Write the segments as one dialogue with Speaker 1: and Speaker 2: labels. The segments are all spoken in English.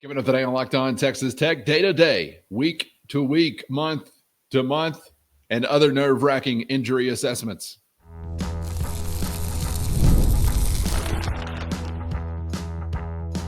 Speaker 1: Coming up today on Locked On Texas Tech, day to day, week to week, month to month, and other nerve-wracking injury assessments.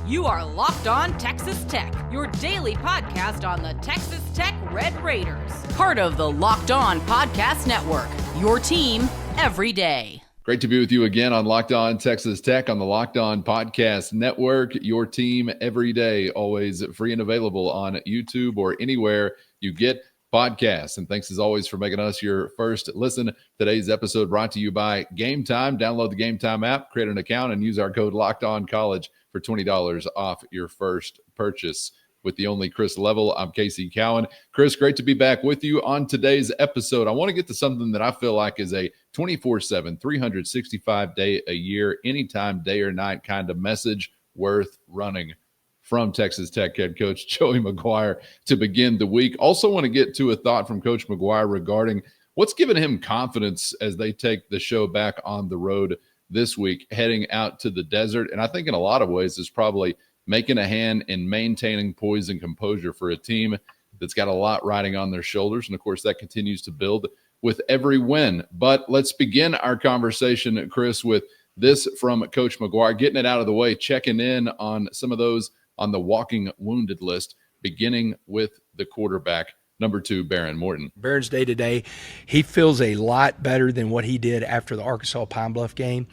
Speaker 2: You are Locked On Texas Tech, your daily podcast on the Texas Tech Red Raiders. Part of the Locked On Podcast Network, your team every day.
Speaker 1: Great to be with you again on Locked On Texas Tech on the Locked On Podcast Network, your team every day, always free and available on YouTube or anywhere you get podcasts. And thanks as always for making us your first listen. Today's episode brought to you by Gametime. Download the Gametime app, create an account, and use our code LOCKEDONCollege for $20 off your first purchase. With the only Chris Level, I'm Casey Cowan. Chris, great to be back with you on today's episode. I want to get to something that I feel like is a 24/7, 365-day a year, anytime, day or night kind of message worth running from Texas Tech head coach Joey McGuire to begin the week. Also want to get to a thought from Coach McGuire regarding what's given him confidence as they take the show back on the road this week, heading out to the desert. And I think in a lot of ways is probably making a hand in maintaining poise and composure for a team that's got a lot riding on their shoulders. And, of course, that continues to build with every win. But let's begin our conversation, Chris, with this from Coach McGuire, getting it out of the way, checking in on some of those on the walking wounded list, beginning with the quarterback, number 2, Behren Morton.
Speaker 3: Behrens day-to-day, he feels a lot better than what he did after the Arkansas Pine Bluff game.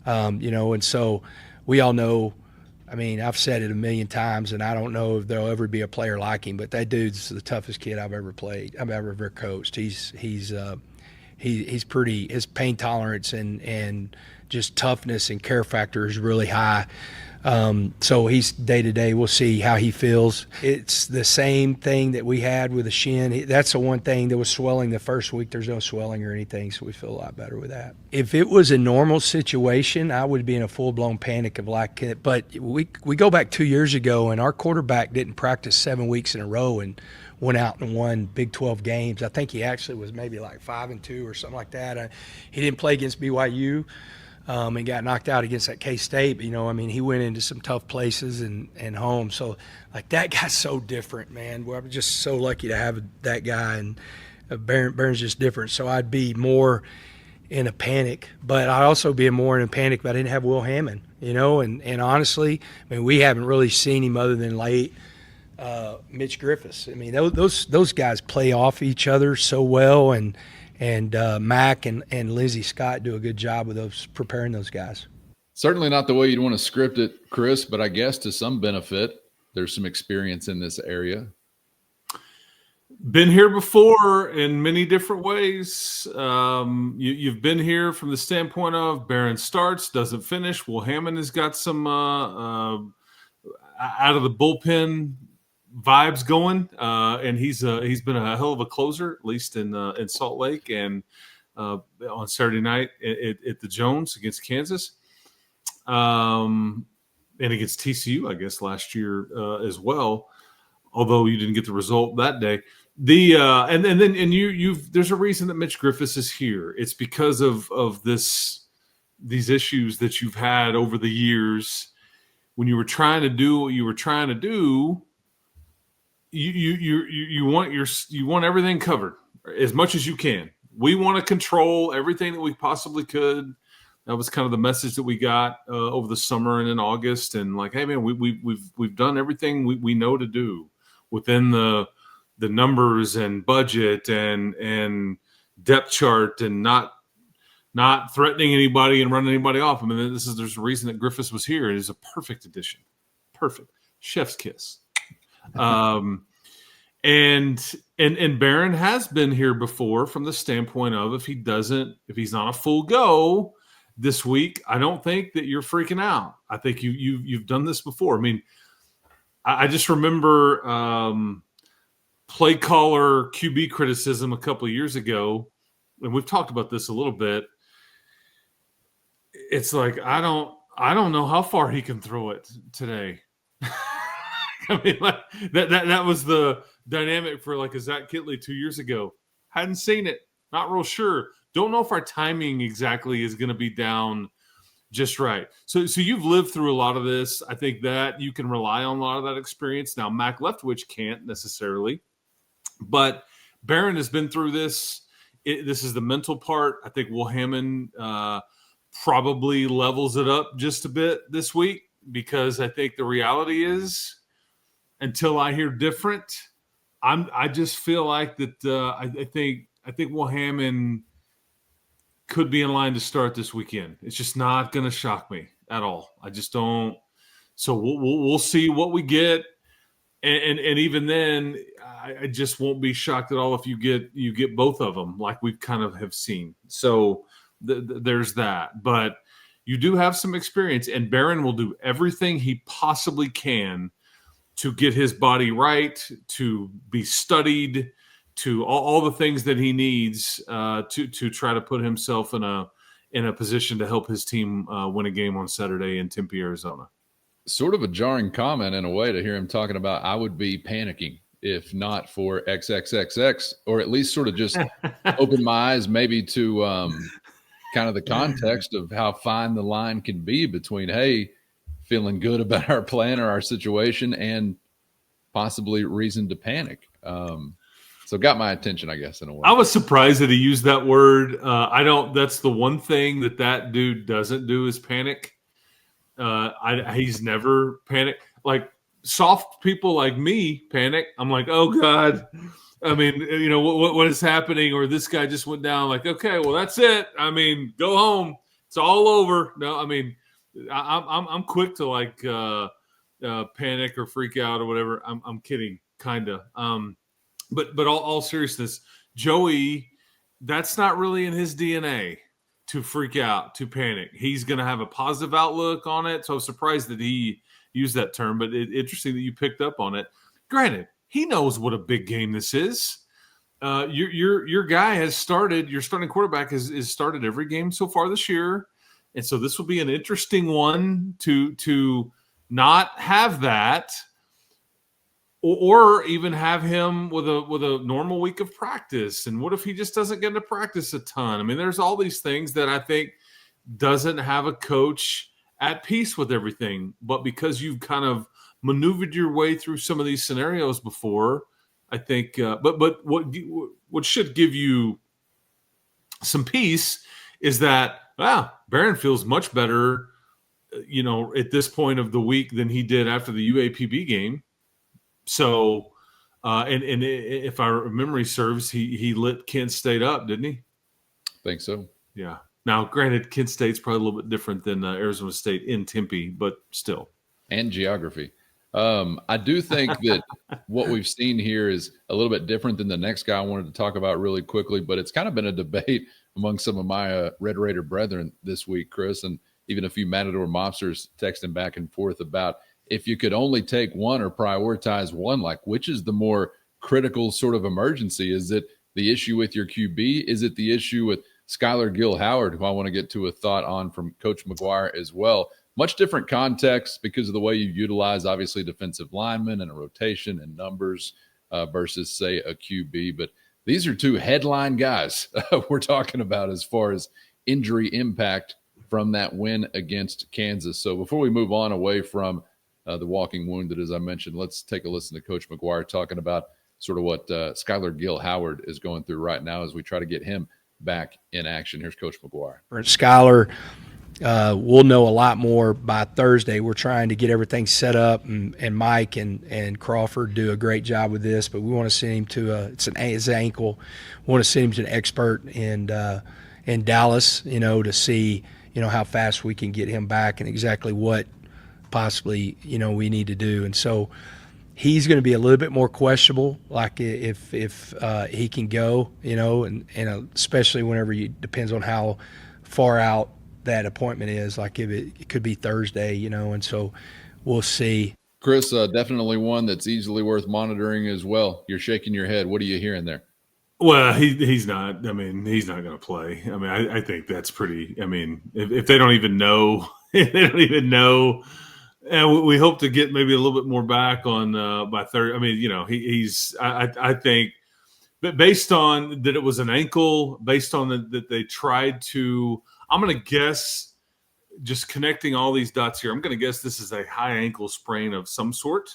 Speaker 3: And so we all know, I mean, I've said it a million times, and I don't know if there'll ever be a player like him, but that dude's the toughest kid I've ever coached. He's pretty, his pain tolerance and just toughness and care factor is really high. So he's day-to-day. We'll see how he feels. It's the same thing that we had with the shin. That's the one thing that was swelling the first week. There's no swelling or anything, so we feel a lot better with that. If it was a normal situation, I would be in a full-blown panic of but we go back 2 years ago, and our quarterback didn't practice 7 weeks in a row and went out and won Big 12 games. I think he actually was maybe like 5-2 or something like that. He didn't play against BYU. And got knocked out against that K-State. But, he went into some tough places and home. So, that guy's so different, man. I'm just so lucky to have that guy. And Behrens just different. So I'd be more in a panic. But I'd also be more in a panic if I didn't have Will Hammond, And honestly, we haven't really seen him other than late. Mitch Griffiths. Those guys play off each other so well. And Mac and Lindsey Scott do a good job with preparing those guys.
Speaker 1: Certainly not the way you'd want to script it, Chris, but I guess to some benefit, there's some experience in this area.
Speaker 4: Been here before in many different ways. You've been here from the standpoint of Behren starts, doesn't finish. Will Hammond has got some out of the bullpen vibes going, and he's been a hell of a closer, at least in Salt Lake and on Saturday night at the Jones against Kansas, and against TCU, I guess last year as well. Although you didn't get the result that day. There's a reason that Mitch Griffiths is here. It's because of these issues that you've had over the years when you were trying to do what you were trying to do. You want everything covered as much as you can. We want to control everything that we possibly could. That was kind of the message that we got over the summer and in August. And hey man, we've done everything we know to do within the numbers and budget and depth chart and not threatening anybody and running anybody off. There's a reason that Griffiths was here. It is a perfect addition. Perfect. Chef's kiss. And Behren has been here before from the standpoint of if he's not a full go this week, I don't think that you're freaking out. I think you've done this before. I just remember play caller QB criticism a couple of years ago, and we've talked about this a little bit. It's like I don't know how far he can throw it today. That was the dynamic for a Zach Kitley 2 years ago. Hadn't seen it. Not real sure. Don't know if our timing exactly is going to be down Just right. So you've lived through a lot of this. I think that you can rely on a lot of that experience. Now, Mac Leftwich can't necessarily, but Barron has been through this. This is the mental part. I think Will Hammond probably levels it up just a bit this week, because I think the reality is, until I hear different, I just feel like that. I think Will Hammond could be in line to start this weekend. It's just not going to shock me at all. I just don't. So we'll see what we get, and even then, I just won't be shocked at all if you get both of them, like we kind of have seen. So there's that. But you do have some experience, and Barron will do everything he possibly can to get his body right, to be studied, to all the things that he needs to try to put himself in a position to help his team win a game on Saturday in Tempe, Arizona.
Speaker 1: Sort of a jarring comment in a way to hear him talking about, I would be panicking if not for XXXX, or at least sort of just open my eyes maybe to kind of the context of how fine the line can be between, hey, feeling good about our plan or our situation and possibly reason to panic. So got my attention, I guess, in a way.
Speaker 4: I was surprised that he used that word. That's the one thing that dude doesn't do is panic. He's never panicked. Like soft people like me panic. I'm like, oh God. I mean, what is happening? Or this guy just went down. Like, okay, well, that's it. I mean, go home. It's all over. No, I mean, I'm quick to like panic or freak out or whatever. I'm kidding, kinda. But all seriousness, Joey, that's not really in his DNA to freak out, to panic. He's going to have a positive outlook on it. So I'm surprised that he used that term, but interesting that you picked up on it. Granted, he knows what a big game this is. Your guy has started. Your starting quarterback has started every game so far this year, and so this will be an interesting one to not have that. Or even have him with a normal week of practice. And what if he just doesn't get into practice a ton? I mean, there's all these things that I think doesn't have a coach at peace with everything. But because you've kind of maneuvered your way through some of these scenarios before, I think. But what should give you some peace is that Barron feels much better, at this point of the week than he did after the UAPB game. So, and if our memory serves, he lit Kent State up, didn't he?
Speaker 1: Think so.
Speaker 4: Yeah. Now, granted, Kent State's probably a little bit different than Arizona State in Tempe, but still.
Speaker 1: And geography. I do think that what we've seen here is a little bit different than the next guy I wanted to talk about really quickly, but it's kind of been a debate among some of my Red Raider brethren this week, Chris, and even a few Matador mobsters texting back and forth about if you could only take one or prioritize one, like which is the more critical sort of emergency? Is it the issue with your QB? Is it the issue with Skylar Gill-Howard, who I want to get to a thought on from Coach McGuire as well? Much different context because of the way you utilize, obviously, defensive linemen and a rotation and numbers versus, say, a QB. But these are two headline guys we're talking about as far as injury impact from that win against Kansas. So before we move on away from the walking wounded, as I mentioned, let's take a listen to Coach McGuire talking about sort of what Skylar Gill-Howard is going through right now as we try to get him back in action. Here's Coach McGuire.
Speaker 3: Skylar, we'll know a lot more by Thursday. We're trying to get everything set up, and Mike and Crawford do a great job with this, but we want to send him to his ankle. We want to send him to an expert in Dallas, to see, how fast we can get him back and exactly what possibly, we need to do. And so he's going to be a little bit more questionable, like if he can go, and especially whenever depends on how far out that appointment is, like if it could be Thursday, and so we'll see.
Speaker 1: Chris, definitely one that's easily worth monitoring as well. You're shaking your head. What are you hearing there?
Speaker 4: Well, he's not. I mean, he's not going to play. I mean, I think that's pretty. I mean, if they don't even know, and we hope to get maybe a little bit more back on by Thursday. I mean, he's. I think, but based on that, it was an ankle. Based on that they tried to. I'm going to guess just connecting all these dots here. I'm going to guess this is a high ankle sprain of some sort.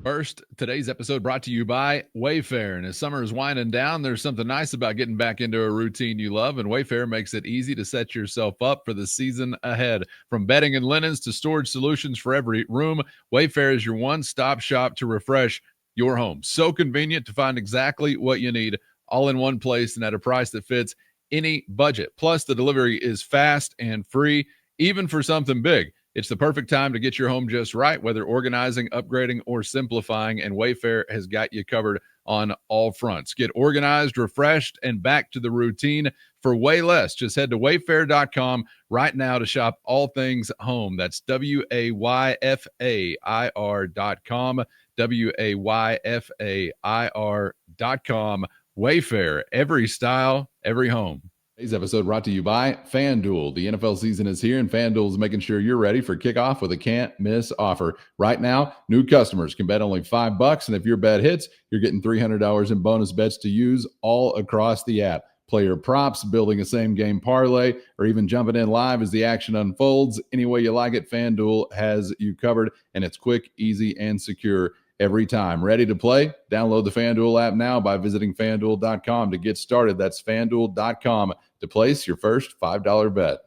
Speaker 1: First, today's episode brought to you by Wayfair. And as summer is winding down, there's something nice about getting back into a routine you love, and Wayfair makes it easy to set yourself up for the season ahead. From bedding and linens to storage solutions for every room, Wayfair is your one-stop shop to refresh your home. So convenient to find exactly what you need all in one place and at a price that fits any budget. Plus, the delivery is fast and free, even for something big. It's the perfect time to get your home just right, whether organizing, upgrading, or simplifying, and Wayfair has got you covered on all fronts. Get organized, refreshed, and back to the routine for way less. Just head to wayfair.com right now to shop all things home. That's WAYFAIR.com, WAYFAIR.com. Wayfair, every style, every home. Today's episode brought to you by FanDuel. The NFL season is here, and FanDuel is making sure you're ready for kickoff with a can't-miss offer. Right now, new customers can bet only $5, and if your bet hits, you're getting $300 in bonus bets to use all across the app. Play your props, building a same-game parlay, or even jumping in live as the action unfolds. Any way you like it, FanDuel has you covered, and it's quick, easy, and secure every time. Ready to play? Download the FanDuel app now by visiting FanDuel.com to get started. That's FanDuel.com to place your first $5 bet.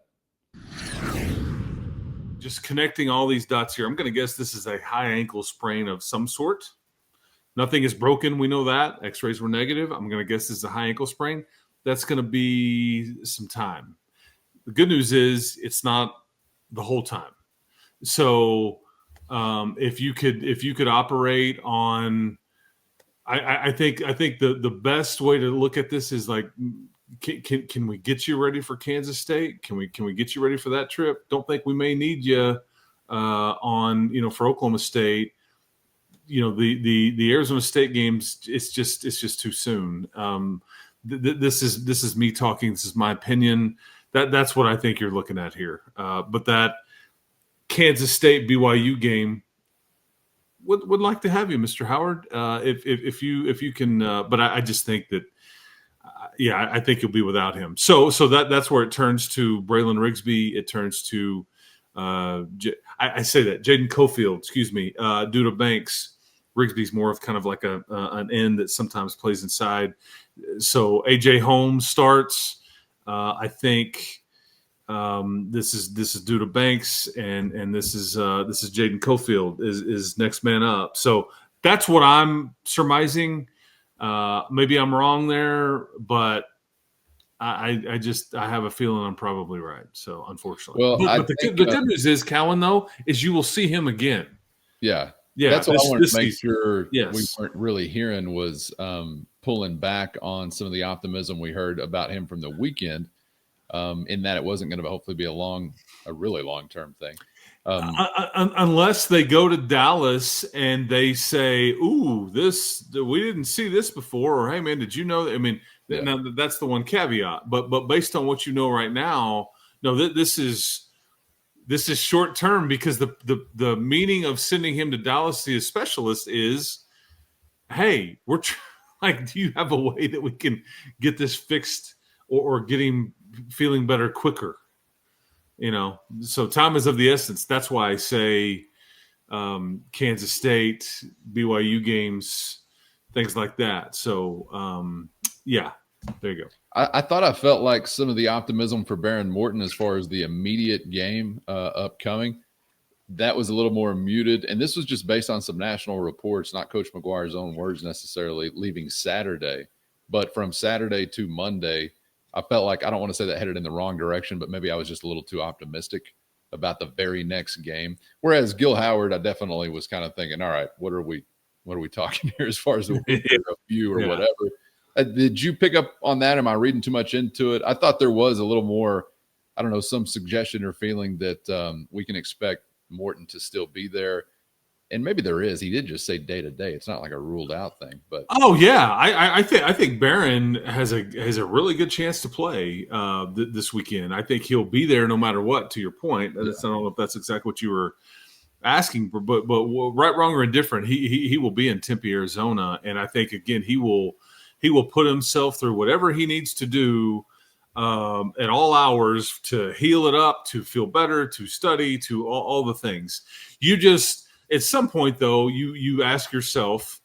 Speaker 4: Just connecting all these dots here. I'm going to guess this is a high ankle sprain of some sort. Nothing is broken. We know that. X-rays were negative. I'm going to guess this is a high ankle sprain. That's going to be some time. The good news is it's not the whole time. So if you could operate on, I think the best way to look at this is like, can we get you ready for Kansas State? Can we get you ready for that trip? Don't think we may need you for Oklahoma State. The Arizona State games, it's just too soon. This is me talking. This is my opinion. That's what I think you're looking at here. But that Kansas State BYU game would like to have you, Mr. Howard. If you can, but I just think that, I think you'll be without him. So that's where it turns to Braylon Rigsby. It turns to I say that Jaden Cofield, Duda Banks. Rigsby's more of kind of like an end that sometimes plays inside. So AJ Holmes starts. I think. This is Duda Banks and this is Jaden Cofield is next man up. So that's what I'm surmising. Maybe I'm wrong there, but I have a feeling I'm probably right. So unfortunately, but the good news is, Cowan, though, is you will see him again.
Speaker 1: Yeah. That's what I wanted to make sure we weren't really hearing was pulling back on some of the optimism we heard about him from the weekend. In that it wasn't going to hopefully be a really long-term thing.
Speaker 4: Unless they go to Dallas and they say, ooh, we didn't see this before, or hey man, did you know that? I mean, now that's the one caveat, but based on what you know right now, no, this is short-term, because the meaning of sending him to Dallas, the specialist, is, hey, do you have a way that we can get this fixed or get him feeling better quicker? So time is of the essence. That's why I say Kansas State, BYU games, things like that. So there you go.
Speaker 1: I thought I felt like some of the optimism for Baron Morton as far as the immediate game upcoming, that was a little more muted. And this was just based on some national reports, not Coach McGuire's own words necessarily, leaving Saturday. But from Saturday to Monday, I felt like, I don't want to say that headed in the wrong direction, but maybe I was just a little too optimistic about the very next game. Whereas Gil Howard, I definitely was kind of thinking, all right, what are we talking here as far as a few or whatever? Did you pick up on that? Am I reading too much into it? I thought there was a little more, I don't know, some suggestion or feeling that we can expect Morton to still be there. And maybe there is. He did just say day to day. It's not like a ruled out thing. But
Speaker 4: I think Barron has a really good chance to play this weekend. I think he'll be there no matter what. To your point, I don't know if that's exactly what you were asking for, but right, wrong, or indifferent, he will be in Tempe, Arizona, and I think again he will put himself through whatever he needs to do at all hours to heal it up, to feel better, to study, to all the things. You just, at some point though, you ask yourself,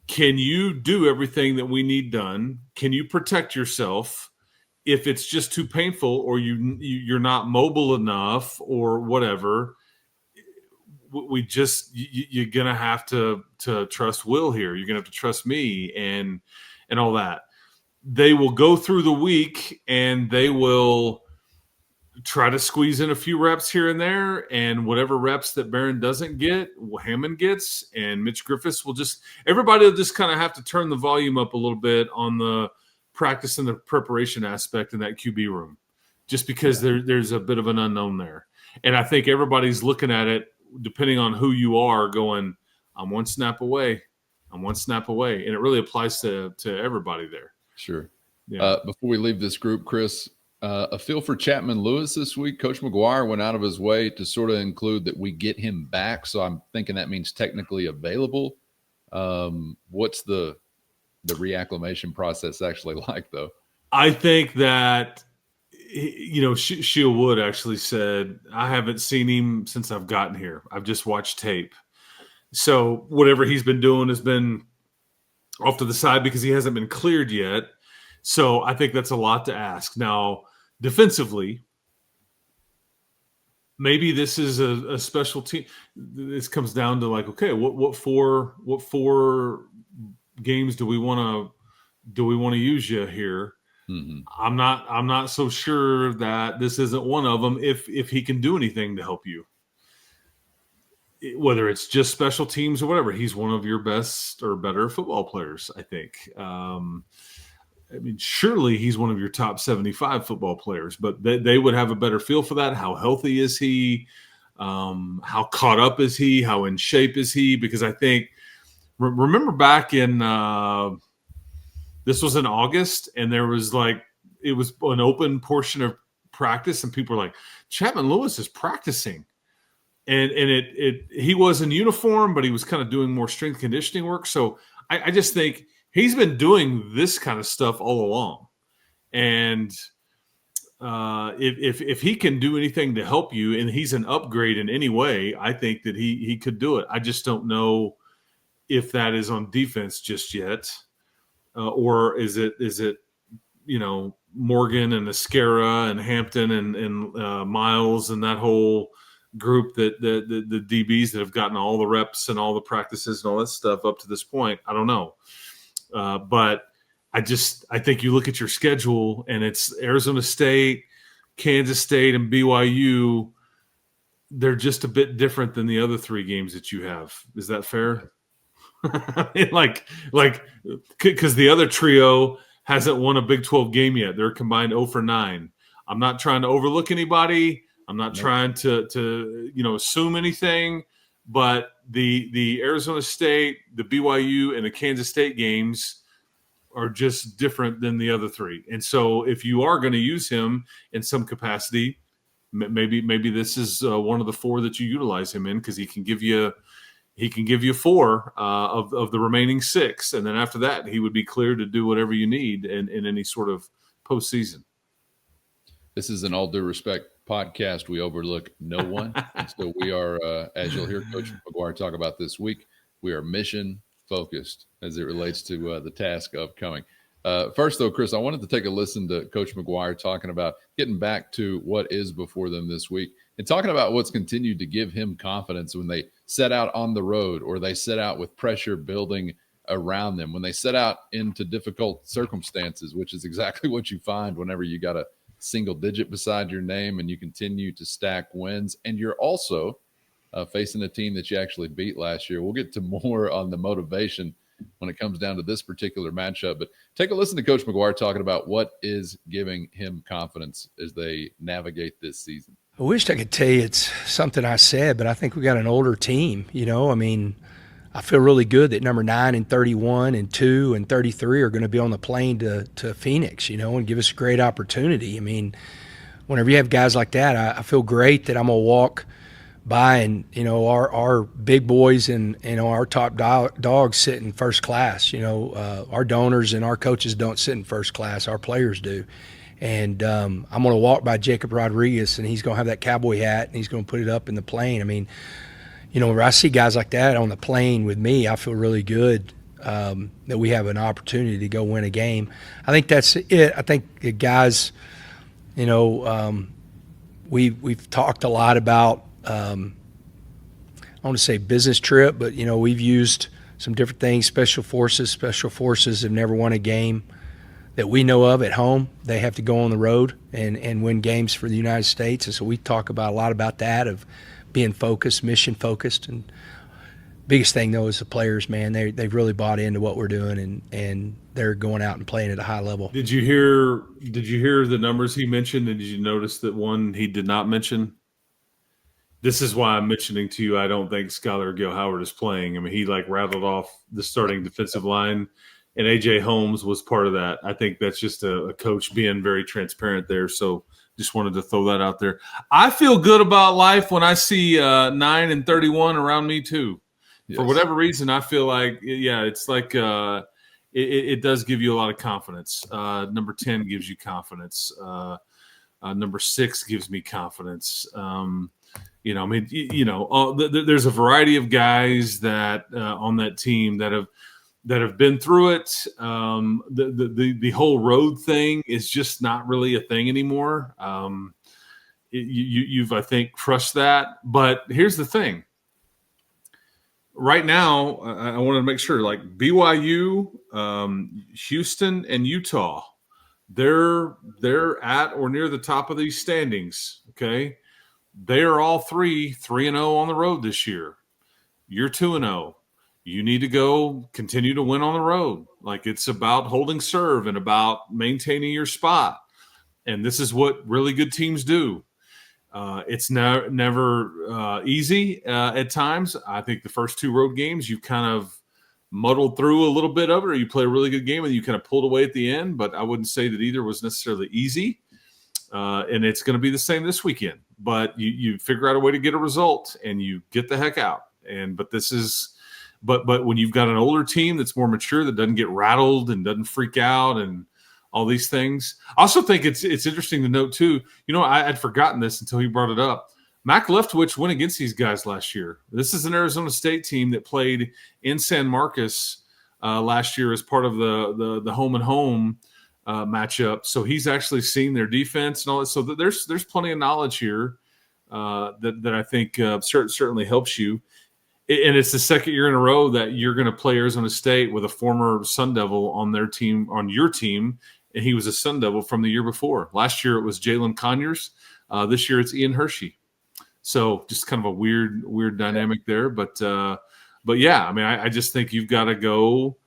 Speaker 4: can you do everything that we need done? Can you protect yourself if it's just too painful, or you're not mobile enough, or whatever? You're gonna have to trust Will here. You're gonna have to trust me and all that. They will go through the week and they will try to squeeze in a few reps here and there, and whatever reps that Barron doesn't get, Hammond gets, and Mitch Griffiths will everybody will just kind of have to turn the volume up a little bit on the practice and the preparation aspect in that QB room, just because there's a bit of an unknown there. And I think everybody's looking at it, depending on who you are, going, I'm one snap away. And it really applies to everybody there.
Speaker 1: Sure.
Speaker 4: Yeah.
Speaker 1: Before we leave this group, Chris, a feel for Chapman Lewis this week. Coach McGuire went out of his way to sort of include that we get him back. So I'm thinking that means technically available. What's the reacclimation process actually like, though?
Speaker 4: I think that, Sheila Wood actually said, I haven't seen him since I've gotten here. I've just watched tape. So whatever he's been doing has been off to the side because he hasn't been cleared yet. So I think that's a lot to ask. Now, defensively, maybe this is a special team. This comes down to like, okay, what four games do we want to use you here?
Speaker 1: Mm-hmm.
Speaker 4: I'm not so sure that this isn't one of them. If he can do anything to help you, whether it's just special teams or whatever, he's one of your best or better football players, I think. Surely he's one of your top 75 football players, but they would have a better feel for that. How healthy is he? How caught up is he? How in shape is he? Because I think, remember back in, this was in August, and there was it was an open portion of practice, and people were like, Chapman Lewis is practicing. And he was in uniform, but he was kind of doing more strength conditioning work. So I just think he's been doing this kind of stuff all along. And if he can do anything to help you, and he's an upgrade in any way, I think that he could do it. I just don't know if that is on defense just yet, or is it Morgan and Escara and Hampton and Miles and that whole group, that the DBs that have gotten all the reps and all the practices and all that stuff up to this point. I don't know. But I think you look at your schedule and it's Arizona State, Kansas State, and BYU. They're just a bit different than the other three games that you have. Is that fair? Because the other trio hasn't won a Big 12 game yet. They're combined 0 for 9. I'm not trying to overlook anybody. I'm not trying to assume anything, but the Arizona State, the BYU, and the Kansas State games are just different than the other three. And so if you are going to use him in some capacity, maybe this is one of the four that you utilize him in, because he can give you 4 of the remaining 6, and then after that he would be clear to do whatever you need in any sort of postseason.
Speaker 1: This is an all due respect podcast. We overlook no one. And so we are, as you'll hear Coach McGuire talk about this week, we are mission focused as it relates to the task upcoming. First, though, Chris, I wanted to take a listen to Coach McGuire talking about getting back to what is before them this week and talking about what's continued to give him confidence when they set out on the road, or they set out with pressure building around them, when they set out into difficult circumstances, which is exactly what you find whenever you got a single digit beside your name and you continue to stack wins. And you're also facing a team that you actually beat last year. We'll get to more on the motivation when it comes down to this particular matchup, but take a listen to Coach McGuire talking about what is giving him confidence as they navigate this season.
Speaker 3: I wished I could tell you it's something I said, but I think we got an older team. I feel really good that number 9 and 31 and 2 and 33 are going to be on the plane to Phoenix, and give us a great opportunity. Whenever you have guys like that, I feel great that I'm going to walk buying, our big boys and, our top dogs sit in first class. Our donors and our coaches don't sit in first class. Our players do. And I'm going to walk by Jacob Rodriguez, and he's going to have that cowboy hat, and he's going to put it up in the plane. I mean, when I see guys like that on the plane with me, I feel really good that we have an opportunity to go win a game. I think that's it. I think the guys, we've talked a lot about, I want to say business trip, but, we've used some different things. Special forces have never won a game that we know of at home. They have to go on the road and win games for the United States. And so we talk about a lot about that, of being focused, mission focused. And biggest thing though is the players, man. They've really bought into what we're doing, and they're going out and playing at a high level.
Speaker 4: Did you hear the numbers he mentioned, and did you notice that one he did not mention? This is why I'm mentioning to you, I don't think Skylar Gill-Howard is playing. I mean, he rattled off the starting defensive line, and A.J. Holmes was part of that. I think that's just a coach being very transparent there. So just wanted to throw that out there. I feel good about life when I see 9 and 31 around me too. Yes. For whatever reason, I feel like, it's like it does give you a lot of confidence. Number 10 gives you confidence. Number 6 gives me confidence. There's a variety of guys that on that team that have been through it. The whole road thing is just not really a thing anymore. You've I think crushed that. But here's the thing. Right now, I want to make sure, like BYU, Houston, and Utah, they're at or near the top of these standings. Okay, they are all 3-0 on the road this year. You're 2-0. You need to continue to win on the road. Like, it's about holding serve and about maintaining your spot. And this is what really good teams do. It's never easy at times. I think the first 2 road games, you kind of muddled through a little bit of it, or you play a really good game and you kind of pulled away at the end. But I wouldn't say that either was necessarily easy. And it's going to be the same this weekend. But you figure out a way to get a result and you get the heck out. But when you've got an older team that's more mature, that doesn't get rattled and doesn't freak out and all these things. I also think it's interesting to note too, I'd forgotten this until he brought it up. Mac Leftwich went against these guys last year. This is an Arizona State team that played in San Marcos last year as part of the home and home matchup. So he's actually seen their defense and all that. So there's plenty of knowledge here that I think certainly helps you. And it's the second year in a row that you're going to play Arizona State with a former Sun Devil on their team, on your team, and he was a Sun Devil from the year before. Last year it was Jalen Conyers. This year it's Ian Hershey. So just kind of a weird dynamic there. But yeah, I mean, I just think you've got to go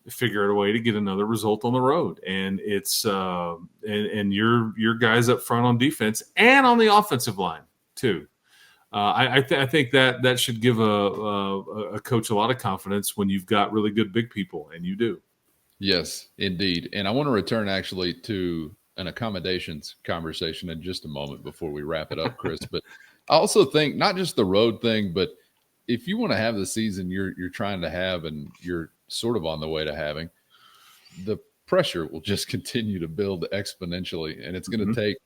Speaker 4: figure out a way to get another result on the road. And it's and your guys up front on defense and on the offensive line too. I think that should give a coach a lot of confidence when you've got really good big people, and you do.
Speaker 1: Yes, indeed. And I want to return actually to an accommodations conversation in just a moment before we wrap it up, Chris. But I also think not just the road thing, but if you want to have the season you're trying to have and you're sort of on the way to having, the pressure will just continue to build exponentially. And it's going to take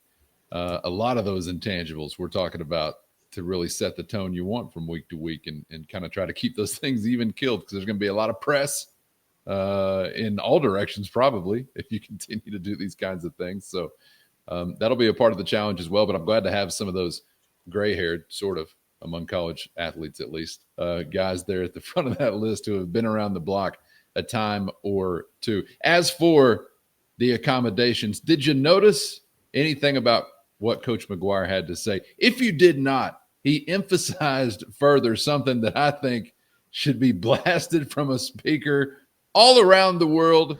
Speaker 1: a lot of those intangibles we're talking about to really set the tone you want from week to week and kind of try to keep those things even killed, because there's going to be a lot of press in all directions probably if you continue to do these kinds of things. So that'll be a part of the challenge as well. But I'm glad to have some of those gray-haired, sort of, among college athletes at least, guys there at the front of that list who have been around the block a time or two. As for the accommodations, did you notice anything about what Coach McGuire had to say? If you did not, he emphasized further something that I think should be blasted from a speaker all around the world.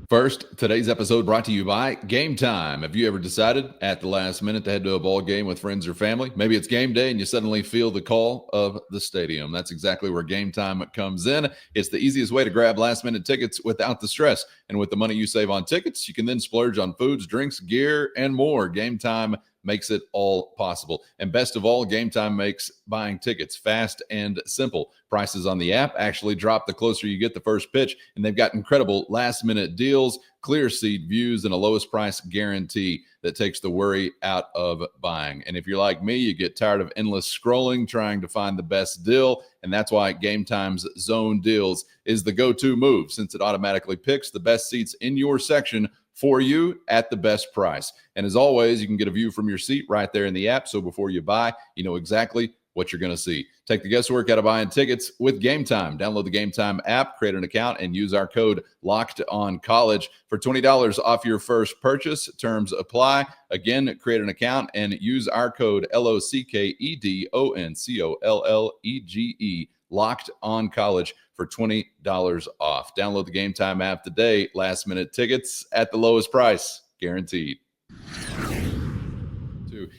Speaker 1: First, today's episode brought to you by Gametime. Have you ever decided at the last minute to head to a ball game with friends or family? Maybe it's game day and you suddenly feel the call of the stadium. That's exactly where Gametime comes in. It's the easiest way to grab last-minute tickets without the stress. And with the money you save on tickets, you can then splurge on foods, drinks, gear, and more. Gametime makes it all possible. And best of all, Gametime makes buying tickets fast and simple. Prices on the app actually drop the closer you get the first pitch, and they've got incredible last-minute deals, clear seat views, and a lowest price guarantee that takes the worry out of buying. And if you're like me, you get tired of endless scrolling trying to find the best deal, and that's why Gametime's Zone Deals is the go-to move, since it automatically picks the best seats in your section for you at the best price. And as always, you can get a view from your seat right there in the app, so before you buy, you know exactly what you're going to see. Take the guesswork out of buying tickets with Gametime. Download the Gametime app, create an account, and use our code LOCKEDONCollege for $20 off your first purchase. Terms apply. Again, create an account and use our code LOCKEDONCOLLEGE, Locked On College, for $20 off. Download the Gametime app today. Last minute tickets at the lowest price, guaranteed.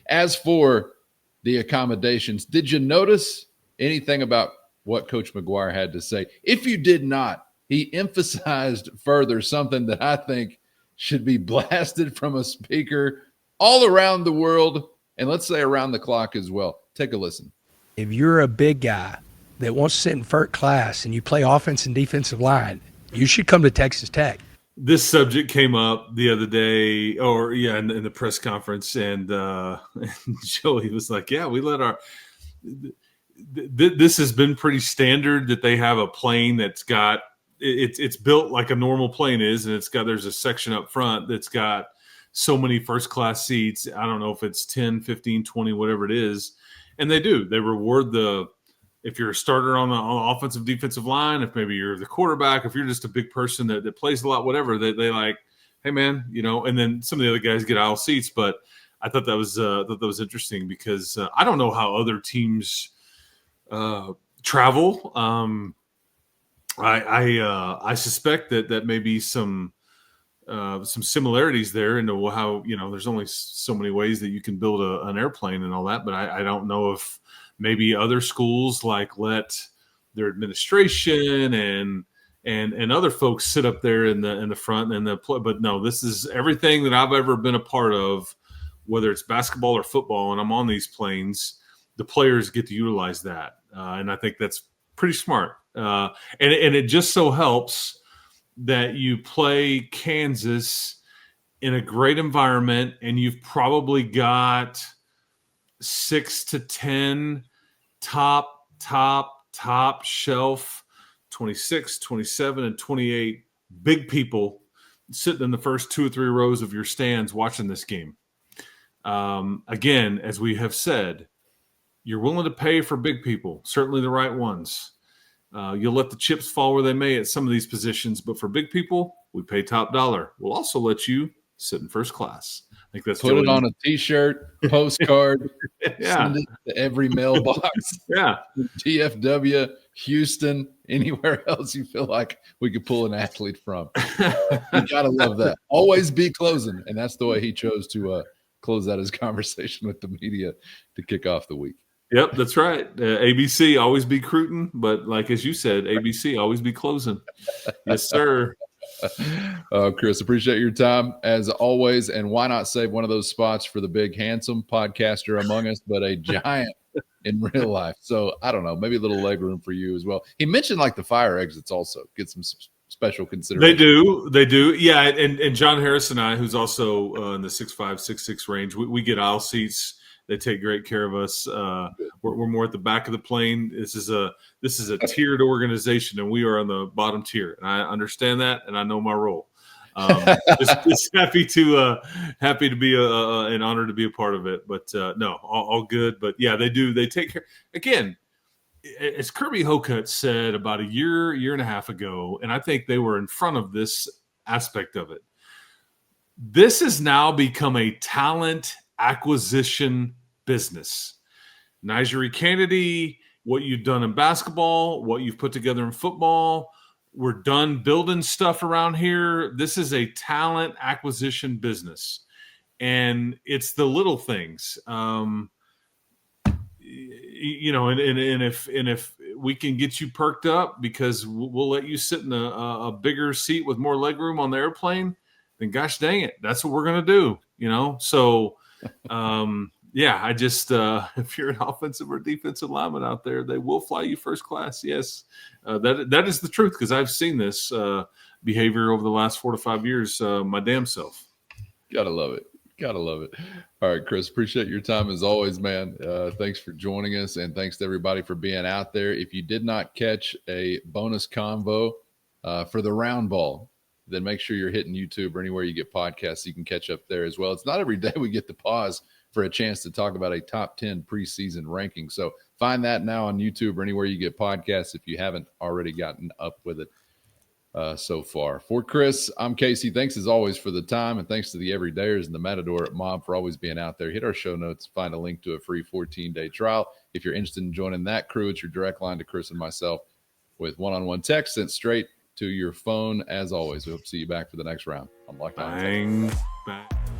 Speaker 1: As for the accommodations, did you notice anything about what Coach McGuire had to say? If you did not, he emphasized further something that I think should be blasted from a speaker all around the world, and let's say around the clock as well. Take a listen.
Speaker 3: If you're a big guy that wants to sit in first class and you play offense and defensive line, you should come to Texas Tech.
Speaker 4: This subject came up the other day, in the press conference, and Joey was like, "Yeah, we let our." This has been pretty standard that they have a plane that's got it's built like a normal plane is, and there's a section up front that's got so many first class seats. I don't know if it's 10, 15, 20, whatever it is, and they reward if you're a starter on the offensive defensive line, if maybe you're the quarterback, if you're just a big person that plays a lot, whatever, they like, hey man, and then some of the other guys get aisle seats. But I thought that was interesting because I don't know how other teams travel. I suspect that may be some similarities there into how, there's only so many ways that you can build an airplane and all that, but I don't know if maybe other schools let their administration and other folks sit up there in the front but no, this is everything that I've ever been a part of, whether it's basketball or football, and I'm on these planes, the players get to utilize that. And I think that's pretty smart. And it just so helps that you play Kansas in a great environment, and you've probably got 6 to 10 top shelf 26, 27, and 28 big people sitting in the first 2 or 3 rows of your stands watching this game. Again, as we have said, you're willing to pay for big people, certainly the right ones. You'll let the chips fall where they may at some of these positions, but for big people, we pay top dollar. We'll also let you sit in first class. I think that's
Speaker 1: put it on a T-shirt, postcard,
Speaker 4: yeah.
Speaker 1: Send it to every mailbox.
Speaker 4: Yeah,
Speaker 1: GFW, Houston, anywhere else you feel like we could pull an athlete from. You gotta love that. Always be closing, and that's the way he chose to close out his conversation with the media to kick off the week.
Speaker 4: Yep, that's right. ABC, always be recruiting, but like as you said, ABC, always be closing. Yes, sir.
Speaker 1: Chris, appreciate your time as always. And why not save one of those spots for the big, handsome podcaster among us, but a giant in real life? So I don't know, maybe a little leg room for you as well. He mentioned the fire exits also get some special consideration.
Speaker 4: They do. Yeah. And John Harris and I, who's also in the 6'5", 6'6" range, we get aisle seats. They take great care of us. We're more at the back of the plane. This is a tiered organization, and we are on the bottom tier. And I understand that, and I know my role. Just happy to be an honor to be a part of it. But no, all good. But yeah, they do. They take care. Again, as Kirby Hocutt said about a year and a half ago, and I think they were in front of this aspect of it. This has now become a talent acquisition business. Najee Kennedy, what you've done in basketball, what you've put together in football, we're done building stuff around here. This is a talent acquisition business, and it's the little things. And if we can get you perked up because we'll let you sit in a bigger seat with more legroom on the airplane, then gosh dang it, that's what we're going to do. So Yeah, I just if you're an offensive or defensive lineman out there, they will fly you first class. Yes, that is the truth, because I've seen this behavior over the last 4 to 5 years. My damn self.
Speaker 1: Gotta love it. Gotta love it. All right, Chris, appreciate your time as always, man. Thanks for joining us, and thanks to everybody for being out there. If you did not catch a bonus convo for the round ball, then make sure you're hitting YouTube or anywhere you get podcasts. You can catch up there as well. It's not every day we get to pause for a chance to talk about a top 10 preseason ranking. So find that now on YouTube or anywhere you get podcasts if you haven't already gotten up with it so far. For Chris, I'm Casey. Thanks as always for the time, and thanks to the Everydayers and the Matador Mob for always being out there. Hit our show notes, find a link to a free 14-day trial. If you're interested in joining that crew, it's your direct line to Chris and myself with one-on-one text sent straight to your phone. As always, we hope to see you back for the next round on Locked On Texas.
Speaker 4: Bang.